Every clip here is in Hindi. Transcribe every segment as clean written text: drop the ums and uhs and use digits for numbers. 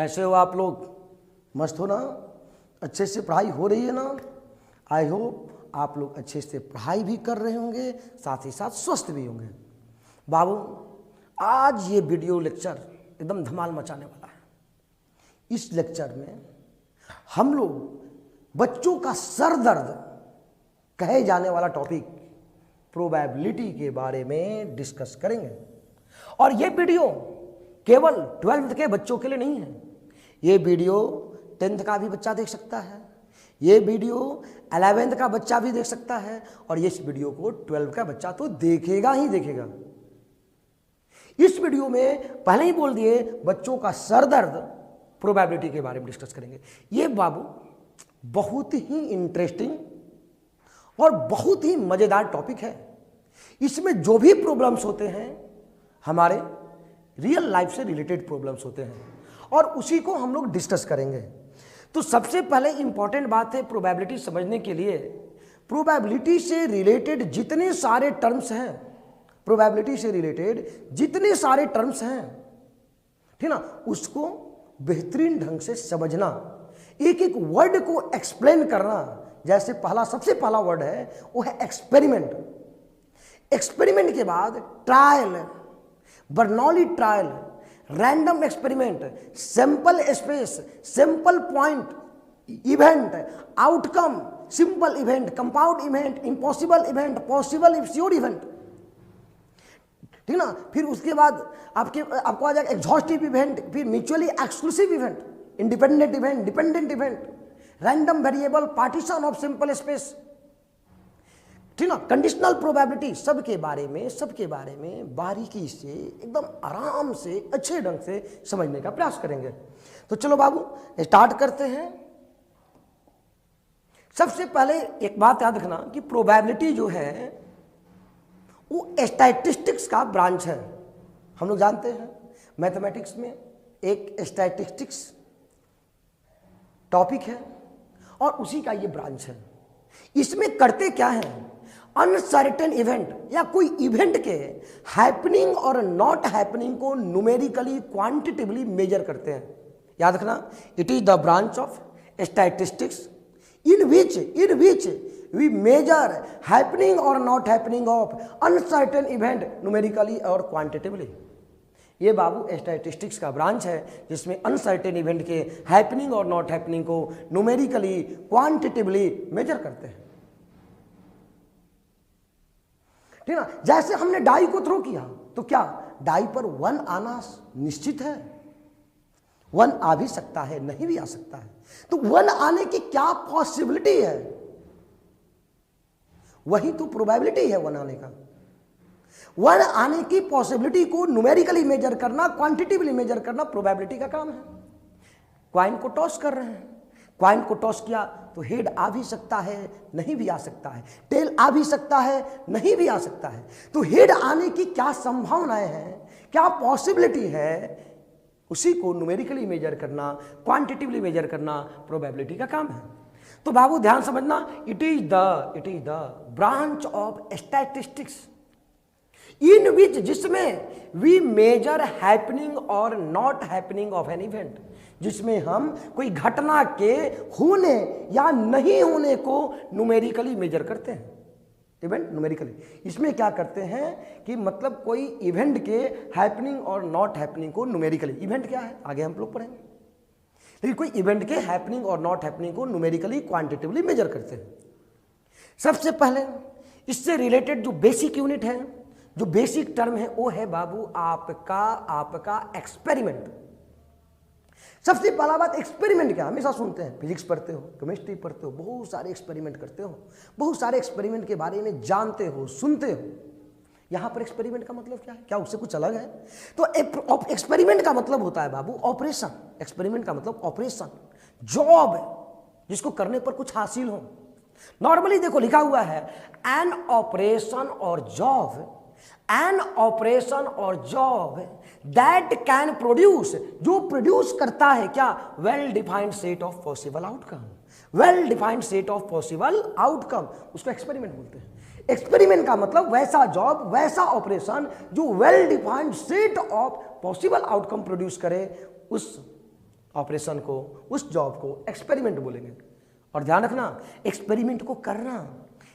कैसे हो आप लोग? मस्त हो ना? अच्छे से पढ़ाई हो रही है ना? आई होप आप लोग अच्छे से पढ़ाई भी कर रहे होंगे, साथ ही साथ स्वस्थ भी होंगे। बाबू, आज ये वीडियो लेक्चर एकदम धमाल मचाने वाला है। इस लेक्चर में हम लोग बच्चों का सर दर्द कहे जाने वाला टॉपिक प्रोबेबिलिटी के बारे में डिस्कस करेंगे। और ये वीडियो केवल 12th के बच्चों के लिए नहीं है, ये वीडियो 10th का भी बच्चा देख सकता है, ये वीडियो 11th का बच्चा भी देख सकता है, और इस वीडियो को 12th का बच्चा तो देखेगा ही देखेगा। इस वीडियो में पहले ही बोल दिए, बच्चों का सर दर्द प्रोबेबिलिटी के बारे में डिस्कस करेंगे। ये बाबू बहुत ही इंटरेस्टिंग और बहुत ही मजेदार टॉपिक है। इसमें जो भी प्रॉब्लम्स होते हैं हमारे रियल लाइफ से रिलेटेड प्रॉब्लम्स होते हैं, और उसी को हम लोग डिस्कस करेंगे। तो सबसे पहले इंपॉर्टेंट बात है समझने के लिए, प्रोबेबिलिटी से रिलेटेड जितने सारे टर्म्स हैं, प्रोबेबिलिटी से रिलेटेड जितने सारे टर्म्स हैं, ठीक ना, उसको बेहतरीन ढंग से समझना, एक एक वर्ड को एक्सप्लेन करना। जैसे सबसे पहला वर्ड है वो है एक्सपेरिमेंट। एक्सपेरिमेंट के बाद trial, Bernoulli trial, random experiment, sample space, sample point, event, outcome, simple event, compound event, impossible event, possible sure event, ठीक ना। फिर उसके बाद आपको आ जाएगा एग्जॉस्टिव इवेंट, फिर mutually exclusive event, independent event, dependent event, random variable, partition of simple space, ठीक ना, कंडीशनल प्रोबेबिलिटी। सबके बारे में बारीकी से एकदम आराम से अच्छे ढंग से समझने का प्रयास करेंगे। तो चलो बाबू स्टार्ट करते हैं। सबसे पहले एक बात याद रखना कि प्रोबेबिलिटी जो है वो स्टैटिस्टिक्स का ब्रांच है। हम लोग जानते हैं मैथमेटिक्स में एक स्टैटिस्टिक्स टॉपिक है और उसी का ये ब्रांच है। इसमें करते क्या है, अनसर्टेन इवेंट या कोई इवेंट के हैपनिंग और नॉट हैपनिंग को न्यूमेरिकली क्वांटिटेटिवली मेजर करते हैं। याद रखना, it is the branch of statistics in which we measure happening or not happening of uncertain event numerically और quantitatively। ये बाबू स्टैटिस्टिक्स का ब्रांच है जिसमें अनसर्टेन इवेंट के हैपनिंग और नॉट हैपनिंग को न्यूमेरिकली क्वांटिटेटिवली मेजर करते हैं, ठीक है। जैसे हमने डाई को थ्रो किया तो क्या डाई पर 1 आना निश्चित है? 1 आ भी सकता है, नहीं भी आ सकता है। तो 1 आने की क्या पॉसिबिलिटी है? वही तो प्रोबेबिलिटी है 1 आने का। 1 आने की पॉसिबिलिटी को न्यूमेरिकली मेजर करना, क्वांटिटेटिवली मेजर करना प्रोबेबिलिटी का काम है। क्वाइन को टॉस कर रहे हैं, क्वाइन को टॉस किया तो हेड आ भी सकता है, नहीं भी आ सकता है, टेल आ भी सकता है, नहीं भी आ सकता है। तो हेड आने की क्या संभावनाएं हैं, क्या पॉसिबिलिटी है, उसी को न्यूमेरिकली मेजर करना, क्वांटिटेटिवली मेजर करना प्रोबेबिलिटी का काम है। तो बाबू ध्यान समझना, it is the branch of statistics in which, जिसमें वी मेजर हैपनिंग और not happening of an event, जिसमें हम कोई घटना के होने या नहीं होने को न्यूमेरिकली मेजर करते हैं। इवेंट न्यूमेरिकली, इसमें क्या करते हैं कि मतलब कोई इवेंट के हैपनिंग और नॉट हैपनिंग को न्यूमेरिकली, इवेंट क्या है आगे हम लोग पढ़ेंगे, लेकिन कोई इवेंट के हैपनिंग और नॉट हैपनिंग को न्यूमेरिकली क्वांटिटेटिवली मेजर करते हैं। सबसे पहले इससे रिलेटेड जो बेसिक यूनिट है, जो बेसिक टर्म है, वो है बाबू आपका एक्सपेरिमेंट। सबसे पहला बात, एक्सपेरिमेंट क्या, हमेशा सुनते हैं, फिजिक्स पढ़ते हो, केमिस्ट्री पढ़ते हो, बहुत सारे एक्सपेरिमेंट करते हो, बहुत सारे एक्सपेरिमेंट के बारे में जानते हो, सुनते हो। यहां पर एक्सपेरिमेंट का मतलब क्या है, क्या उससे कुछ अलग है? तो एक्सपेरिमेंट का मतलब होता है बाबू ऑपरेशन। एक्सपेरिमेंट का मतलब ऑपरेशन, जॉब है जिसको करने पर कुछ हासिल हो। नॉर्मली देखो लिखा हुआ है एन ऑपरेशन और जॉब, एन ऑपरेशन और जॉब दैट कैन प्रोड्यूस, जो प्रोड्यूस करता है क्या, well defined set of possible outcome, well defined set of possible outcome, उसको एक्सपेरिमेंट बोलते हैं। एक्सपेरिमेंट का मतलब वैसा जॉब, वैसा ऑपरेशन जो well defined set of possible outcome produce करे, उस ऑपरेशन को, उस जॉब को एक्सपेरिमेंट बोलेंगे। और ध्यान रखना, एक्सपेरिमेंट को करना,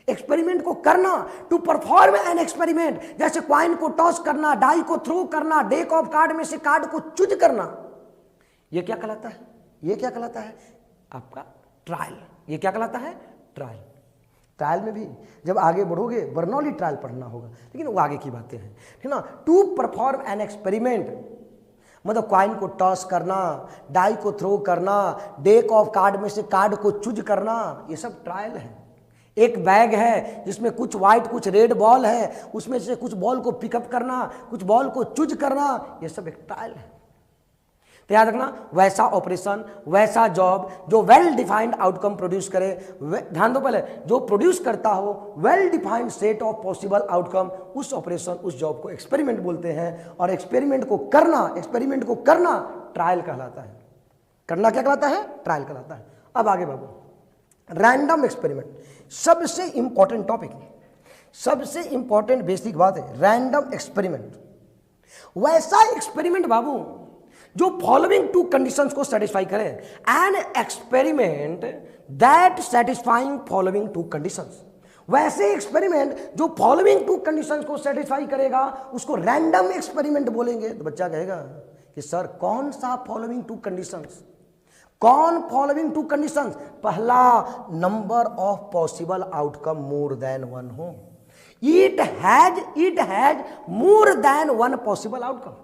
एक्सपेरिमेंट को करना, टू परफॉर्म एन एक्सपेरिमेंट, जैसे क्वाइन को टॉस करना, डाई को थ्रो करना, डेक ऑफ कार्ड में से कार्ड को चूज करना, ये क्या कहलाता है? ये क्या कहलाता है? आपका ट्रायल। ये क्या कहलाता है? ट्रायल। ट्रायल में भी जब आगे बढ़ोगे बर्नौली ट्रायल पढ़ना होगा, लेकिन वो आगे की बातें हैं, ठीक ना। टू परफॉर्म एन एक्सपेरिमेंट मतलब क्वाइन को टॉस करना, डाई को थ्रो करना, डेक ऑफ कार्ड में से कार्ड को चूज करना, ये सब ट्रायल है। एक बैग है जिसमें कुछ व्हाइट कुछ रेड बॉल है, उसमें से कुछ बॉल को पिकअप करना, कुछ बॉल को चूज करना, ये सब एक ट्रायल है। तो याद रखना, वैसा ऑपरेशन, वैसा जॉब जो वेल डिफाइंड आउटकम प्रोड्यूस करे, ध्यान दो पहले, जो प्रोड्यूस करता हो well defined set of possible outcome, उस ऑपरेशन उस जॉब को एक्सपेरिमेंट बोलते हैं। और एक्सपेरिमेंट को करना ट्रायल कहलाता है। करना क्या कहलाता है? ट्रायल कहलाता है। अब आगे बाबू, रैंडम एक्सपेरिमेंट सबसे इंपॉर्टेंट टॉपिक, सबसे इंपॉर्टेंट बेसिक बात है रैंडम एक्सपेरिमेंट। वैसा एक्सपेरिमेंट बाबू जो फॉलोइंग टू कंडीशंस को सेटिस्फाई करे, an experiment that satisfying following two conditions. वैसे एक्सपेरिमेंट जो फॉलोइंग टू कंडीशंस को सेटिस्फाई करेगा उसको रैंडम एक्सपेरिमेंट बोलेंगे। तो बच्चा कहेगा कि सर कौन सा फॉलोइंग टू कंडीशंस? कौन फॉलोइंग टू कंडीशंस? पहला, number of possible outcome more than one हो। It has more than one possible outcome.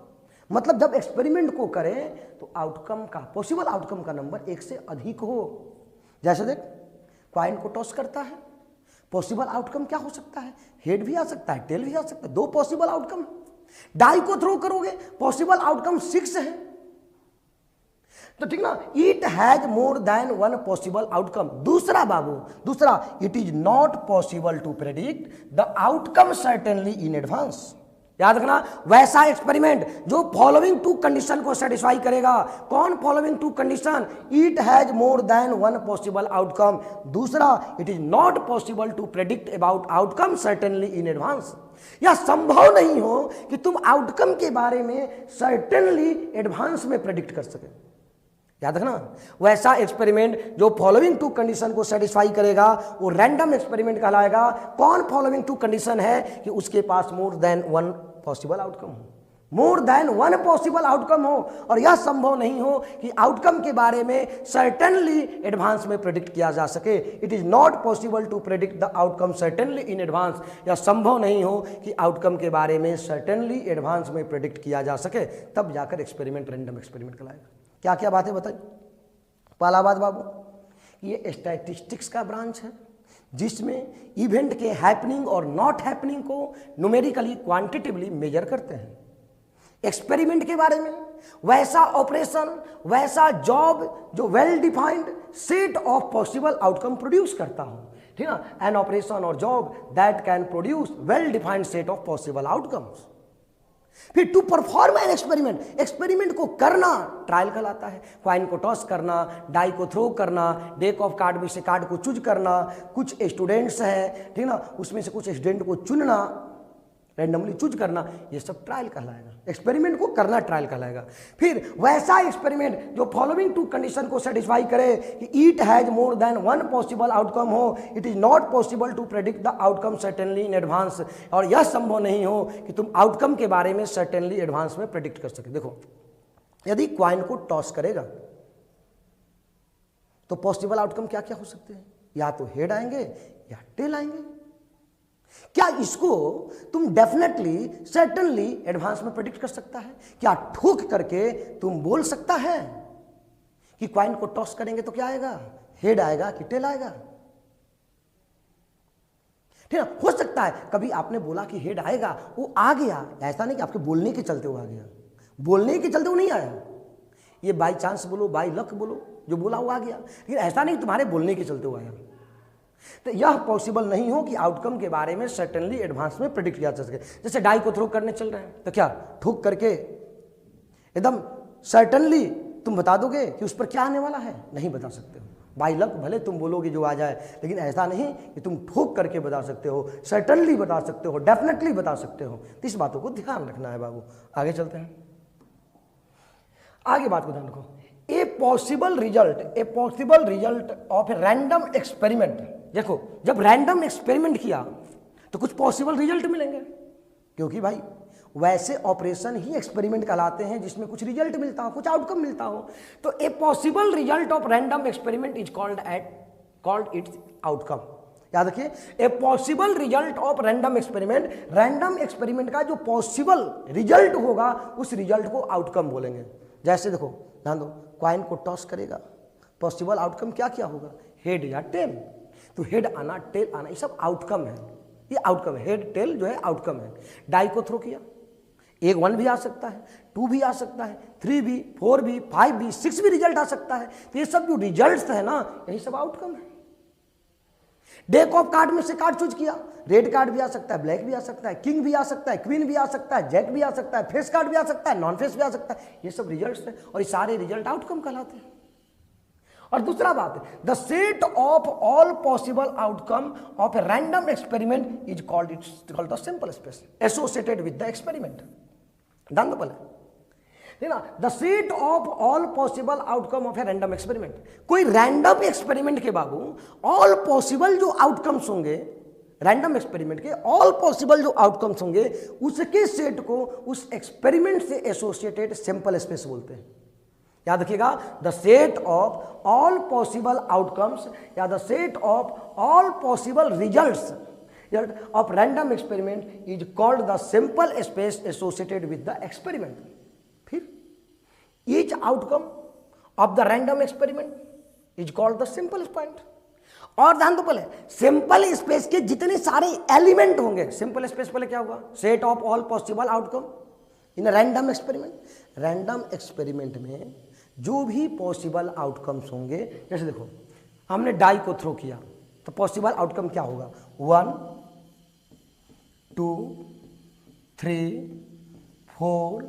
मतलब जब एक्सपेरिमेंट को करें तो आउटकम का, पॉसिबल आउटकम का नंबर एक से अधिक हो। जैसे देख, क्वाइन को टॉस करता है, पॉसिबल आउटकम क्या हो सकता है? हेड भी आ सकता है, टेल भी आ सकता है, दो पॉसिबल आउटकम। डाई को थ्रो करोगे, पॉसिबल आउटकम 6 है। तो ठीक ना, it has more than one possible outcome. दूसरा बाबू, दूसरा, it is not possible to predict the outcome certainly in advance. याद रखना, वैसा एक्सपेरिमेंट जो फॉलोइंग टू कंडीशन को सेटिस्फाई करेगा। कौन following two condition? It has more than one possible outcome. दूसरा, it is not possible to predict about outcome certainly in advance. यह संभव नहीं हो कि तुम आउटकम के बारे में सर्टेनली एडवांस में प्रेडिक्ट कर सके। याद रखना, वैसा एक्सपेरिमेंट जो फॉलोइंग टू कंडीशन को सेटिस्फाई करेगा वो रैंडम एक्सपेरिमेंट कहलाएगा। कौन फॉलोइंग टू कंडीशन है? कि उसके पास more than one possible outcome हो, more than one possible outcome हो। और यह संभव नहीं हो कि आउटकम के बारे में सर्टेनली एडवांस में प्रेडिक्ट किया जा सके। It is not possible to predict the outcome certainly in advance. यह संभव नहीं हो कि आउटकम के बारे में सर्टेनली एडवांस में प्रेडिक्ट किया जा सके, तब जाकर एक्सपेरिमेंट रैंडम एक्सपेरिमेंट कहलाएगा। क्या क्या बातें बताई? पहला बात बाबू, ये स्टैटिस्टिक्स का ब्रांच है जिसमें इवेंट के हैपनिंग और नॉट हैपनिंग को न्यूमेरिकली क्वांटिटेटिवली मेजर करते हैं। एक्सपेरिमेंट के बारे में, वैसा ऑपरेशन, वैसा जॉब जो well defined set of possible outcome produce करता हो, ठीक है, एन ऑपरेशन और job that can produce well defined set of possible outcomes. फिर to perform an experiment, experiment को करना ट्रायल कहलाता है। क्वाइन को टॉस करना, डाई को थ्रो करना, डेक ऑफ कार्ड में से कार्ड को चूज करना, कुछ स्टूडेंट्स हैं, ठीक ना, उसमें से कुछ स्टूडेंट को चुनना, रैंडमली चूज करना, ये सब ट्रायल कहलाएगा। एक्सपेरिमेंट को करना ट्रायल कहलाएगा। फिर वैसा एक्सपेरिमेंट जो फॉलोइंग टू कंडीशन को सेटिस्फाई करे कि it has more than one possible outcome हो, it is not possible to predict the outcome certainly in advance. और यह संभव नहीं हो कि तुम आउटकम के बारे में सर्टेनली एडवांस में प्रेडिक्ट कर सके। देखो, यदि क्वाइन को टॉस करेगा तो पॉसिबल आउटकम क्या क्या हो सकते हैं? या तो हेड आएंगे या टेल आएंगे। क्या इसको तुम डेफिनेटली सर्टेनली एडवांस में प्रेडिक्ट कर सकता है? क्या ठोक करके तुम बोल सकता है कि क्वाइन को टॉस करेंगे तो क्या आएगा? हेड आएगा कि टेल आएगा? ठीक है, हो सकता है कभी आपने बोला कि हेड आएगा, वो आ गया, ऐसा नहीं कि आपके बोलने के चलते वो आ गया, बोलने के चलते वो नहीं आया, ये बाई चांस बोलो, बाई लक बोलो, जो बोला वो आ गया, लेकिन ऐसा नहीं तुम्हारे बोलने के चलते वो आया। तो यह पॉसिबल नहीं हो कि आउटकम के बारे में सर्टेनली एडवांस में प्रेडिक्ट किया जा सके। जैसे डाई को थ्रो करने चल रहे हैं तो क्या ठोक करके एकदम सर्टेनली तुम बता दोगे कि उस पर क्या आने वाला है? नहीं बता सकते हो। बाई लक भले तुम बोलोगे जो आ जाए, लेकिन ऐसा नहीं कि तुम ठोक करके बता सकते हो, सर्टेनली बता सकते हो, डेफिनेटली बता सकते हो। तो इस बातों को ध्यान रखना है बाबू। आगे चलते हैं, आगे बात को ध्यान रखो। A possible result of a random experiment. देखो, जब रैंडम एक्सपेरिमेंट किया तो कुछ पॉसिबल रिजल्ट मिलेंगे, क्योंकि भाई वैसे ऑपरेशन ही एक्सपेरिमेंट कहलाते हैं जिसमें कुछ रिजल्ट मिलता हो, कुछ आउटकम मिलता हो। तो a possible result of random experiment is called its outcome. याद रखिए, a possible result of random experiment का जो पॉसिबल रिजल्ट होगा उस रिजल्ट को आउटकम बोलेंगे। जैसे देखो, ध्यान दो, कॉइन को टॉस करेगा, पॉसिबल आउटकम क्या क्या होगा, हेड या टेल। तो हेड आना, टेल आना, ये सब आउटकम है, ये आउटकम है। हेड टेल जो है आउटकम है। डाई को थ्रो किया, एक 1 भी आ सकता है, 2 भी आ सकता है, 3 भी, 4 भी, 5 भी, 6 भी रिजल्ट आ सकता है। तो ये सब जो रिजल्ट्स है ना, यही सब आउटकम है। डेक ऑफ कार्ड में से कार्ड चूज किया, रेड कार्ड भी आ सकता है, ब्लैक भी आ सकता है, किंग भी आ सकता है, क्वीन भी आ सकता है, जैक भी आ सकता है, फेस कार्ड भी आ सकता है, नॉन फेस भी आ सकता है। ये सब रिजल्ट्स हैं और ये सारे रिजल्ट आउटकम कहलाते हैं। और दूसरा बात है, the set of all possible outcome of a random experiment is called the simple space associated with the experiment. ध्यान दो पहले, ना, the set of all possible outcome of a random experiment. कोई रैंडम एक्सपेरिमेंट के बाबू ऑल पॉसिबल जो आउटकम्स होंगे, रैंडम एक्सपेरिमेंट के ऑल पॉसिबल जो आउटकम्स होंगे, उसके सेट को उस एक्सपेरिमेंट से एसोसिएटेड सिंपल स्पेस बोलते हैं। याद रखिएगा, the set of all possible outcomes या the set of all possible results of random experiment is called the simple space associated with the experiment. फिर each outcome of the random experiment is called the simple point. और ध्यान दो पहले, सिंपल स्पेस के जितने सारे एलिमेंट होंगे, सिंपल स्पेस पहले क्या होगा, set of all possible outcome in random experiment. Random experiment में जो भी पॉसिबल आउटकम्स होंगे, जैसे देखो, हमने डाई को थ्रो किया तो पॉसिबल आउटकम क्या होगा, 1 2 3 4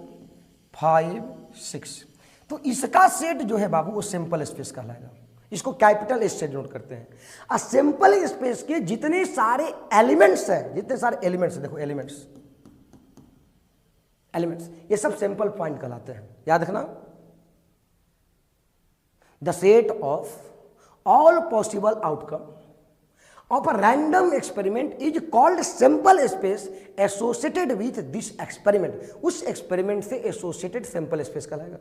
5 6। तो इसका सेट जो है बाबू वो सिंपल स्पेस कहलाएगा। इसको कैपिटल एस से नोट करते हैं। आ सिंपल स्पेस के जितने सारे एलिमेंट्स हैं, जितने सारे एलिमेंट्स हैं, देखो एलिमेंट्स ये सब सिंपल पॉइंट कहलाते हैं। याद रखना, the set of all possible outcome of a random experiment is called simple space associated with this experiment। उस एक्सपेरिमेंट से एसोसिएटेड सिंपल स्पेस कहलाएगा।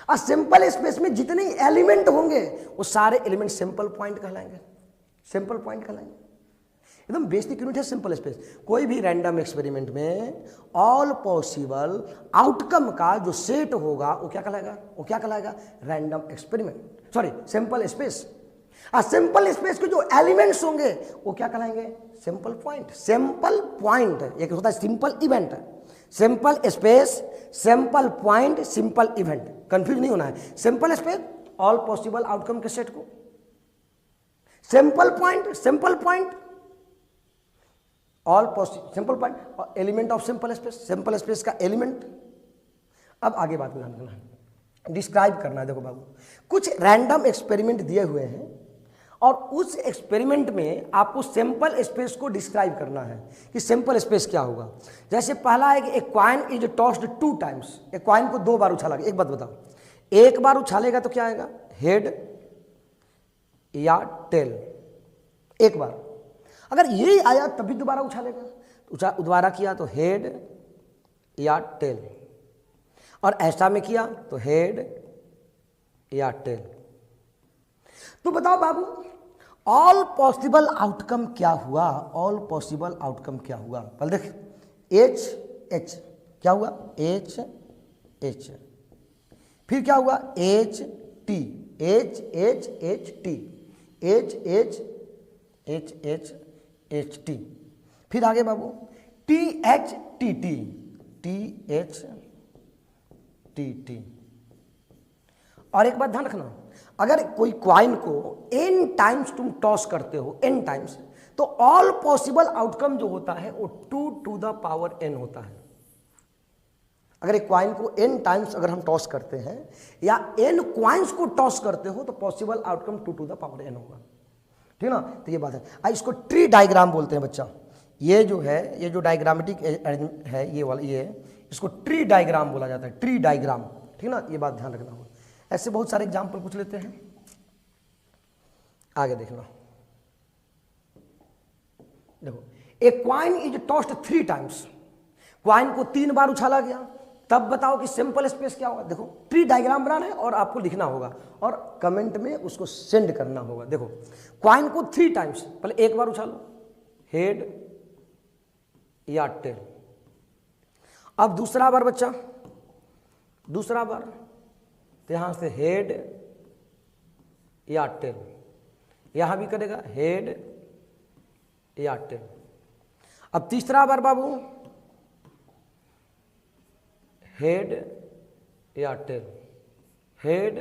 और सिंपल स्पेस में जितने एलिमेंट होंगे वो सारे एलिमेंट सिंपल पॉइंट कहलाएंगे, सिंपल पॉइंट कहलाएंगे। एकदम बेसिक यूनिट है सिंपल स्पेस। कोई भी रैंडम एक्सपेरिमेंट में ऑल पॉसिबल आउटकम का जो सेट होगा वो क्या कहलाएगा, वो क्या कहलाएगा, random experiment, sorry simple space. Simple space के जो एलिमेंट्स होंगे वो क्या कहलाएंगे, सिंपल पॉइंट। सिंपल पॉइंट एक होता है simple event, simple space, simple point, simple event, confuse नहीं होना है। Simple space all possible outcome के सेट को, simple point all simple point element of simple space का एलिमेंट। अब आगे बात करना है, डिस्क्राइब करना है। देखो बाबू, कुछ रैंडम एक्सपेरिमेंट दिए हुए हैं और उस एक्सपेरिमेंट में आपको सिंपल स्पेस को डिस्क्राइब करना है कि सिंपल स्पेस क्या होगा। जैसे पहला है कि एक कॉइन इज टॉस्ड 2 टाइम्स। एक कॉइन को 2 बार उछाला, एक बात बताओ, एक बार उछालेगा तो क्या आएगा, हेड या टेल। एक बार अगर ये आया तभी दोबारा उछालेगा, तो दोबारा किया तो हेड या टेल, और ऐसा में किया तो हेड या टेल। तो बताओ बाबू, ऑल पॉसिबल आउटकम क्या हुआ, ऑल पॉसिबल आउटकम क्या हुआ। पहले देख, एच एच क्या हुआ, एच एच, फिर क्या हुआ, H T, H H H T, H H H H H T, फिर आगे बाबू T H T T, T H T T. और एक बात ध्यान रखना, अगर कोई क्वाइन को n टाइम्स तुम टॉस करते हो, n टाइम्स, तो ऑल पॉसिबल आउटकम जो होता है वो 2 to the power n होता है। अगर एक क्वाइन को n टाइम्स अगर हम टॉस करते हैं या n क्वाइंस को टॉस करते हो तो possible outcome 2 to the power n होगा, ठीक ना। तो ये बात है। इसको ट्री डायग्राम बोलते हैं बच्चा। ये जो है, ये जो डायग्रामेटिक है, ये वाला, ये इसको ट्री डायग्राम बोला जाता है, ट्री डायग्राम, ठीक ना। ये बात ध्यान रखना होगा। ऐसे बहुत सारे एग्जाम्पल पूछ लेते हैं, आगे देखना। देखो, a coin is tossed 3 times, coin को 3 बार उछाला गया, तब बताओ कि सिंपल स्पेस क्या होगा। देखो, ट्री डायग्राम बनाना है और आपको लिखना होगा और कमेंट में उसको सेंड करना होगा। देखो, क्वाइन को 3 टाइम्स, पहले एक बार उछालो, हेड या टेल। अब दूसरा बार बच्चा, दूसरा बार तो यहां से हेड या टेल, यहां भी करेगा हेड या टेल। अब तीसरा बार बाबू, हेड या टेल, हेड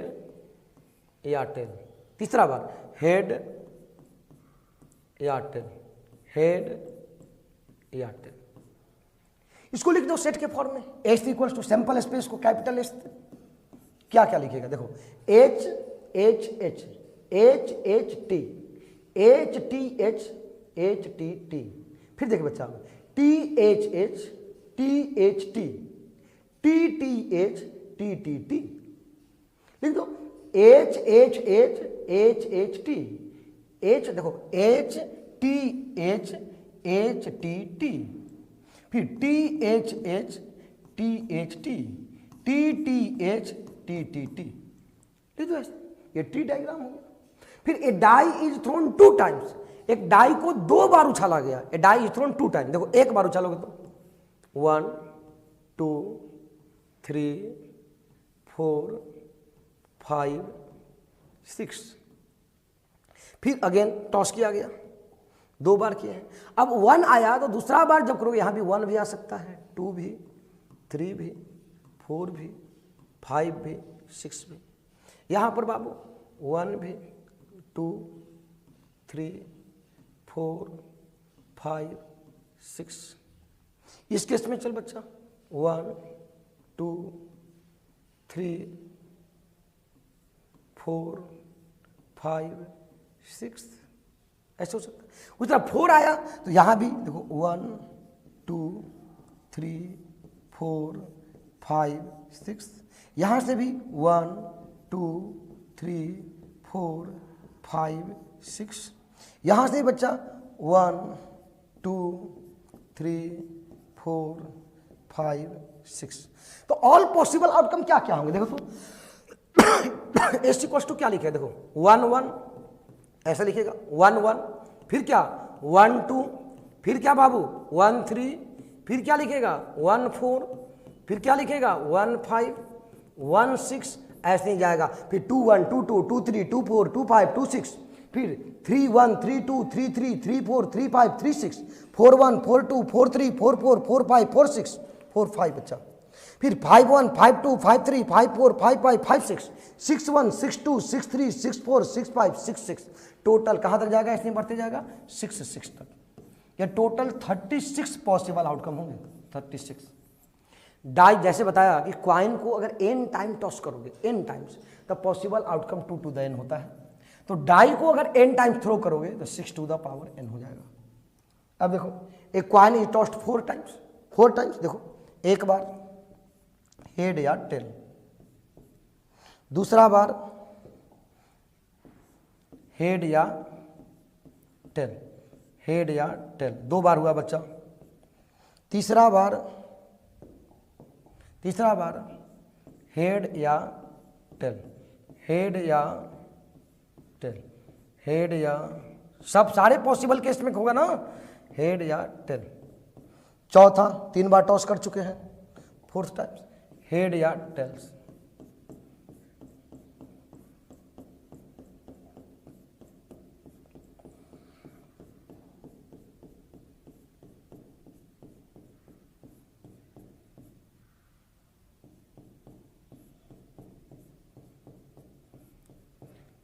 या टेल। तीसरा बार हेड या टेल, हेड या टेल। इसको लिख दो सेट के फॉर्म में, H equals to sample space को कैपिटल एच, क्या क्या लिखेगा। देखो, H H H H H T, H T H H T T. फिर देखिए बच्चा, T H H T H T, T T H T T T. लिख दो H H H H H T, H देखो H T H H T T, फिर T H H T H T, T T H T T T. लिख दो ऐसे, ये ट्री डायग्राम हो गया। फिर a die is thrown 2 times, एक डाई को 2 बार उछाला गया, a die is thrown 2 times. देखो, एक बार उछालोगे तो 1 2 3 4 5 6, फिर अगेन टॉस किया गया, 2 बार किए हैं। अब 1 आया तो दूसरा बार जब करोगे यहां भी 1 भी आ सकता है, 2 भी, 3 भी, 4 भी, 5 भी, 6 भी। यहां पर बाबू 1 भी, 2 3 4 5 6। इस केस में चल बच्चा 1 2 3 4 5 6, ऐसे हो सकता है। उस तरह 4 आया तो यहां भी देखो 1 2 3 4 5 6, यहां से भी 1 2 3 4 5 6, यहां से बच्चा 1 2 3 4 5 6। तो ऑल पॉसिबल आउटकम क्या क्या होंगे। देखो तो एस इक्वल्स टू क्या लिखे, देखो 1 1 ऐसा लिखेगा, 1 1, फिर क्या 1 2, फिर क्या बाबू 1 3, फिर क्या लिखेगा 1 4, फिर क्या लिखेगा 1 5 1 6, ऐसे ही जाएगा। फिर 2 1 2 2 2 3 2 4 2 5 2 6, फिर 3 1 3 2 3 3 3 4 3 5 3 6, 4 1 4 2 4 3 4 4 4 5 4 6 4 5 बच्चा। फिर 5 1 5 2 5 3 5 4 5 5 5 6 6 1 6 2 6 3 6 4 6 5 6 6। टोटल कहाँ तक जाएगा, इसमें बढ़ते जाएगा 6 6 तक। ये टोटल 36 पॉसिबल आउटकम होंगे, 36। डाई जैसे बताया कि क्वाइन को अगर n टाइम टॉस करोगे, n टाइम्स, तब possible outcome 2 to the n होता है। तो डाई को अगर n टाइम्स थ्रो करोगे तो 6 to the power n हो जाएगा। अब देखो, एक coin is tossed 4 times, 4 times. देखो, एक बार हेड या टेल, दूसरा बार हेड या टेल, हेड या टेल, 2 बार हुआ बच्चा। तीसरा बार हेड या टेल, हेड या टेल, हेड या, सब सारे पॉसिबल केस में होगा ना, हेड या टेल। चौथा 3 बार टॉस कर चुके हैं, 4th टाइम्स हेड या टेल्स।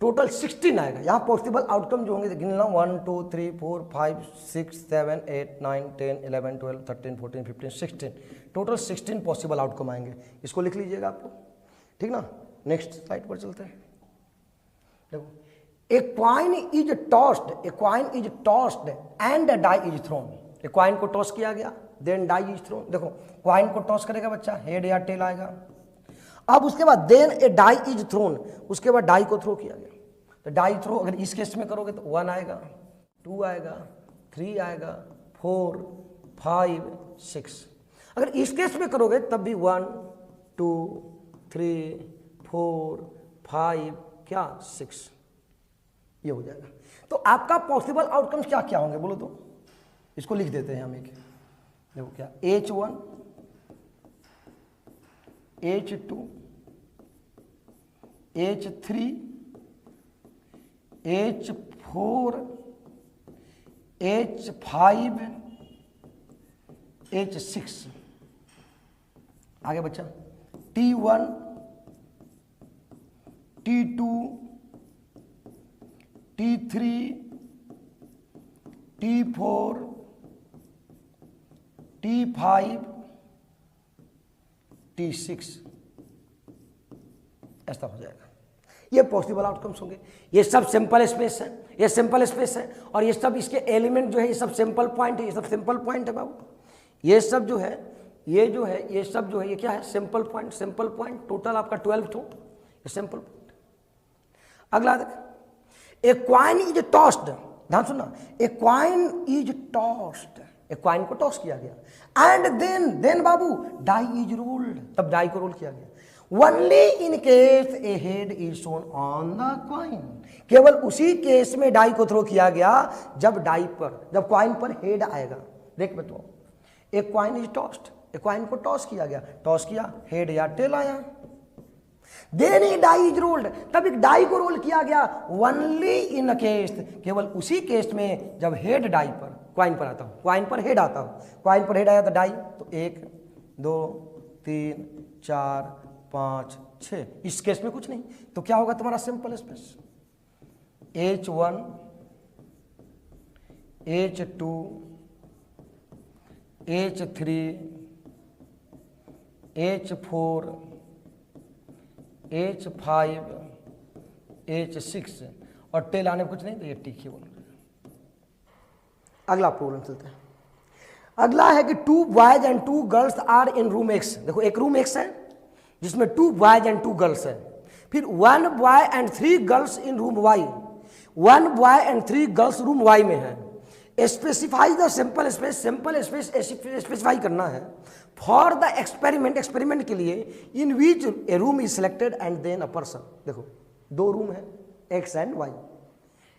टोटल 16 आएगा। यहाँ पॉसिबल आउटकम जो होंगे गिन लो, 1 2 3 4 5 6 7 8 9 10 11 12 13 14 15 16, टोटल 16 पॉसिबल आउटकम आएंगे। इसको लिख लीजिएगा आपको, ठीक ना। नेक्स्ट स्लाइड पर चलते हैं। देखो, a coin is tossed, a coin is tossed and a die is thrown. ए क्वाइन को टॉस किया गया, देन डाई इज थ्रोन। देखो, क्वाइन को टॉस करेगा बच्चा, हेड या टेल आएगा। अब उसके बाद then a die is thrown, उसके बाद डाई को थ्रो किया गया। तो डाई थ्रो अगर इस केस में करोगे तो 1 आएगा, 2 आएगा, 3 आएगा, 4, 5, 6। अगर इस केस में करोगे तब भी 1, 2, 3, 4, 5 क्या 6 ये हो जाएगा। तो आपका पॉसिबल आउटकम्स क्या क्या होंगे बोलो तो? इसको लिख देते हैं हम एक, देखो क्या H1, H2, H3, H4, H5, H6। आगे बच्चा T1, T2, T3, T4, T5, T6 ऐसा हो जाएगा। ये पॉसिबल आउटकम्स होंगे। ये सब सिंपल स्पेस है, ये सिंपल स्पेस है, और ये सब इसके एलिमेंट जो है ये सब सिंपल पॉइंट है, ये सब सिंपल पॉइंट है बाबू। ये सब जो है ये जो है ये सब जो है ये क्या है? Simple point. Simple point total आपका 12 ठो, ये सिंपल पॉइंट। अगला देख, ए क्वाइन इज टॉस्ड, ध्यान सुनना, ए क्वाइन इज टॉस्ड, एक क्वाइन को टॉस किया गया, एंड देन बाबू डाई इज रोल्ड, तब डाई को रोल किया गया। Only in case a head is shown on the coin, केवल उसी केस में डाई को थ्रो किया गया जब जब क्वाइन पर हेड आएगा। देख बताओ, एक क्वाइन इज टॉस्ड, एक क्वाइन को टॉस किया गया, टॉस किया, हेड या टेल आया, then a die is rolled, तब एक डाई को रोल किया गया। ओनली इन केस, केवल उसी केस में जब हेड डाई पर क्वाइन पर आता हूं, क्वाइन पर हेड आता हूं, क्वाइन पर हेड आया तो डाई, तो 1, 2, 3, 4, 5, 6, इस केस में कुछ नहीं। तो क्या होगा तुम्हारा simple space? H1, H2, H3, H4, H5, H6 और टेल आने में कुछ नहीं तो ये टिक ही बोल। अगला प्रॉब्लम चलते हैं। अगला है कि 2 boys and 2 girls are in room X। देखो एक रूम X है जिसमें 2 बॉयज एंड 2 गर्ल्स है, फिर 1 boy and 3 girls in room Y, 1 boy and 3 girls room Y में है। Specify the simple space, simple space specify करना है फॉर द एक्सपेरिमेंट, एक्सपेरिमेंट के लिए, in which a room is selected and then a person. देखो 2 रूम है X and Y,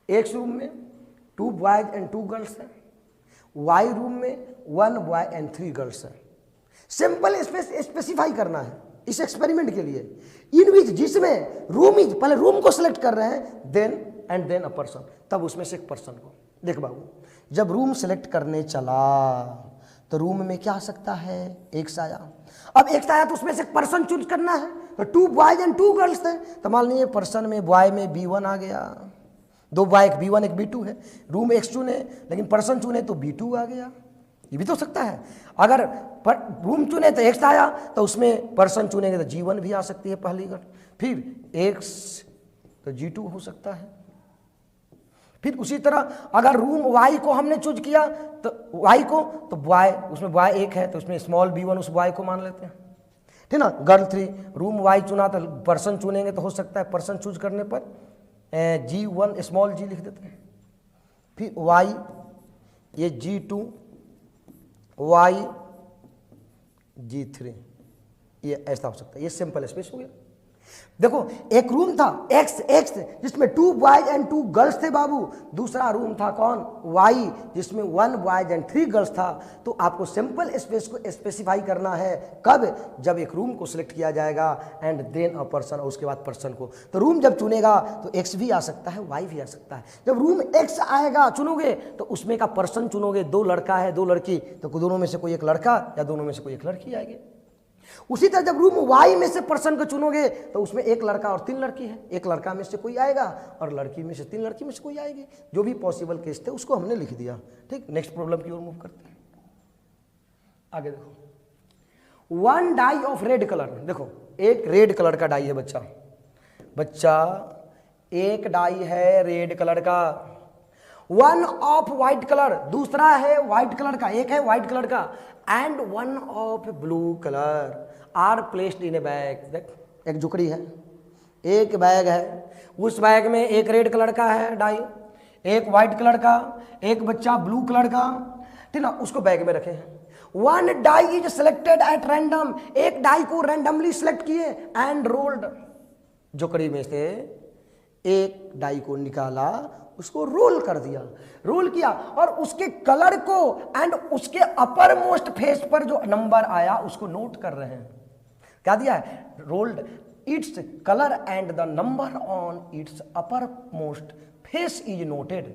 X room में 2 बॉयज एंड 2 गर्ल्स है, Y रूम में 1 बॉय एंड 3 गर्ल्स है। सिंपल स्पेस स्पेसिफाई करना है इस एक्सपेरिमेंट के लिए, इन विच, जिसमें रूम इज, पहले रूम को सिलेक्ट कर रहे हैं, देन अ पर्सन, तब उसमें से एक पर्सन को। देख बाबू, जब रूम सेलेक्ट करने चला तो रूम में क्या आ सकता है? X आया। अब X आया तो उसमें से एक पर्सन चूज करना है, तो 2 बॉयज एंड 2 गर्ल्स है, तो मान लीजिए पर्सन में बॉय में B1 आ गया, 2 बॉय, एक B1 एक B2 है, रूम X चुने लेकिन पर्सन चुने तो B2 आ गया, ये भी तो सकता है। अगर रूम चुने तो X आया तो उसमें पर्सन चुनेंगे तो G1 भी आ सकती है पहली घट, फिर X तो G2 हो सकता है। फिर उसी तरह अगर रूम Y को हमने चूज किया तो Y को, तो बॉय, उसमें बॉय 1 है तो उसमें स्मॉल B1 उस बॉय को मान लेते हैं, ठीक ना। गर्ल 3, रूम Y चुना तो पर्सन चुनेंगे तो हो सकता है पर्सन चूज करने पर G1 स्मॉल g लिख देते हैं, फिर Y ये G2, Y G3, ये ऐसा हो सकता है। ये सिंपल स्पेस हो गया। देखो एक रूम था X जिसमें 2 बॉयज एंड 2 गर्ल्स थे बाबू, दूसरा रूम था कौन? Y, जिसमें 1 बॉयज एंड 3 गर्ल्स था। तो आपको सिंपल स्पेस को स्पेसिफाई करना है कब? जब एक रूम को सिलेक्ट किया जाएगा एंड देन अ पर्सन, और उसके बाद पर्सन को। तो रूम जब चुनेगा तो X भी आ सकता है, Y भी आ सकता है। जब रूम X आएगा चुनोगे तो उसमें का पर्सन चुनोगे, 2 लड़का है 2 लड़की, तो दोनों में से कोई एक लड़का या दोनों में से कोई एक लड़की आएगी। उसी तरह जब रूम Y में से पर्सन को चुनोगे तो उसमें 1 लड़का और 3 लड़की है, 1 लड़का में से कोई आएगा और लड़की में से 3 लड़की में से कोई आएगी। जो भी पॉसिबल केस थे उसको हमने लिख दिया। ठीक, नेक्स्ट प्रॉब्लम की ओर मूव करते हैं। आगे देखो, 1 डाई ऑफ रेड कलर। देखो एक रेड कलर का डाई है बच्चा, एक डाई है रेड कलर का। 1 ऑफ व्हाइट कलर, दूसरा है व्हाइट कलर का, एक है व्हाइट कलर का, and 1 of blue colour are placed in a bag. देख एक जुकड़ी है, एक बैग है, उस बैग में एक रेड कलर का है डाई, एक वाइट कलर का, एक बच्चा ब्लू कलर का, ठीक ना, उसको बैग में रखे हैं। One die is selected at random, एक डाई को रैंडमली सिलेक्ट किए एंड रोल्ड, जुकड़ी में से एक डाई को निकाला, उसको रोल कर दिया, रोल किया और उसके कलर को एंड उसके अपर मोस्ट फेस पर जो नंबर आया उसको नोट कर रहे हैं। क्या दिया है? Rolled its colour and the number on it's upper most face is noted.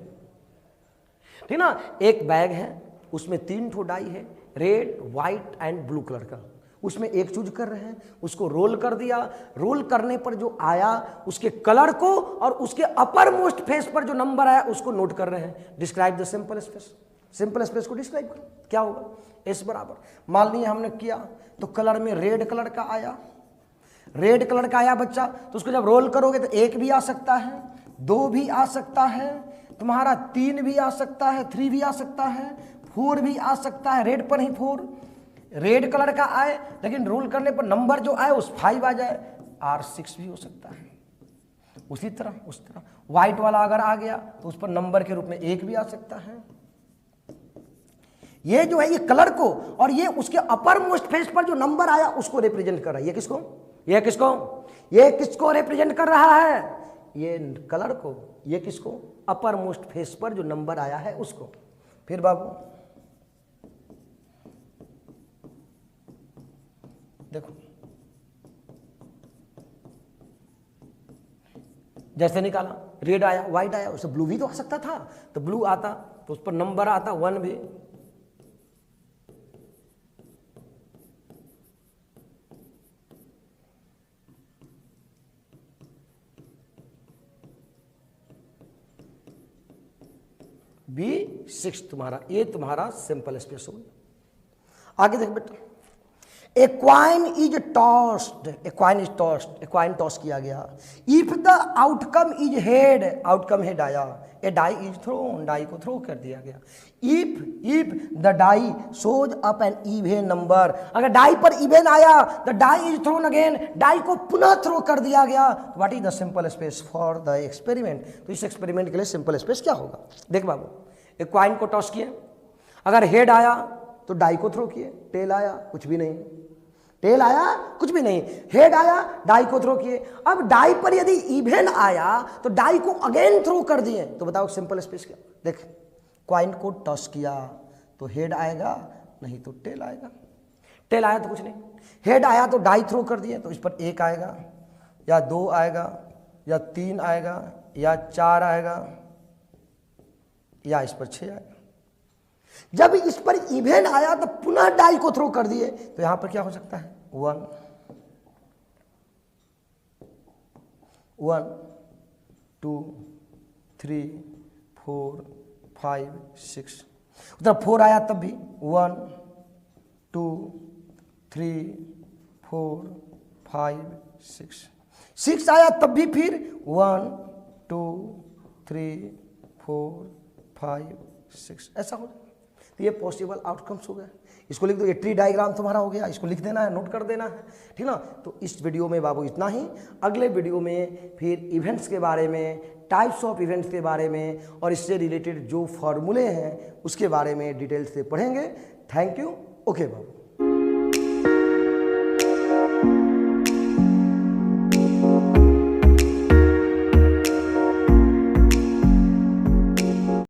ठीक ना, एक बैग है, उसमें 3 ठो डाई है, red white and blue colour का, उसमें एक चूज कर रहे हैं, उसको रोल कर दिया, रोल करने पर जो आया उसके कलर को और उसके अपर मोस्ट फेस पर जो नंबर आया उसको नोट कर रहे हैं। Describe the simple space, simple space को डिस्क्राइब करो, क्या होगा? एस बराबर, मान लीजिए हमने किया तो कलर में रेड कलर का आया, रेड कलर का आया बच्चा, तो उसको जब रोल करोगे तो 1 भी आ सकता है, 2 भी आ सकता है, तुम्हारा 3 भी आ सकता है, 3 भी आ सकता है, 4 भी आ सकता है, रेड पर ही 4 रेड कलर का आए, लेकिन रोल करने पर नंबर जो आए उस 5 आ जाए, R6 भी हो सकता है। उसी तरह उस तरह व्हाइट वाला अगर आ गया तो उस पर नंबर के रूप में 1 भी आ सकता है। ये जो है ये कलर को और ये उसके अपर मोस्ट फेस पर जो नंबर आया उसको रिप्रेजेंट कर रहा है। ये किसको, ये किसको, ये किसको रिप्रेजेंट कर रहा है? ये कलर को, ये किसको? अपर मोस्ट फेस पर जो नंबर आया है उसको। फिर बाबू देखो, जैसे निकाला रेड आया, व्हाइट आया, उससे ब्लू भी तो आ सकता था, तो ब्लू आता तो उस पर नंबर आता 1 भी। B6 तुम्हारा, ये तुम्हारा सिंपल स्पेस हो गया। आगे देख बेटा, a coin is tossed, a coin is tossed, a coin toss किया गया। If the outcome is head, outcome head आया, a die is thrown, die को थ्रो कर दिया गया। If the die shows up an even number, अगर डाई पर इवन आया the die is thrown again, die को पुनः थ्रो कर दिया गया। What is the simple space for the experiment? तो इस एक्सपेरिमेंट के लिए सिंपल स्पेस क्या होगा? देख बाबू, एक क्वाइन को टॉस किए, अगर हेड आया तो डाई को थ्रो किए, टेल आया कुछ भी नहीं, टेल आया कुछ भी नहीं, हेड आया डाई को थ्रो किए। अब डाई पर यदि इवन आया तो डाई को अगेन थ्रो कर दिए, तो बताओ सिंपल स्पेस क्या? देख, क्वाइन को टॉस किया तो हेड आएगा, नहीं तो टेल आएगा, टेल आया तो कुछ नहीं, हेड आया तो डाई थ्रो कर दिए, तो इस पर 1 आएगा या 2 आएगा या 3 आएगा या 4 आएगा या इस पर 6 आएगा। जब इस पर इवन आया तो पुनः डाई को थ्रो कर दिए, तो यहां पर क्या हो सकता है? 1 1 2 3 4 5 6, उधर 4 आया तब भी 1 2 3 4 5 6, 6 आया तब भी फिर 1 2 3 4 5 6, ऐसा हो। तो ये पॉसिबल आउटकम्स हो गए। इसको लिख दो, ये ट्री डायग्राम तुम्हारा हो गया, इसको लिख देना है, नोट कर देना है, ठीक ना। तो इस वीडियो में बाबू इतना ही। अगले वीडियो में फिर इवेंट्स के बारे में, टाइप्स ऑफ इवेंट्स के बारे में और इससे रिलेटेड जो फॉर्मूले हैं उसके बारे में डिटेल से पढ़ेंगे। Thank you. Okay Babu.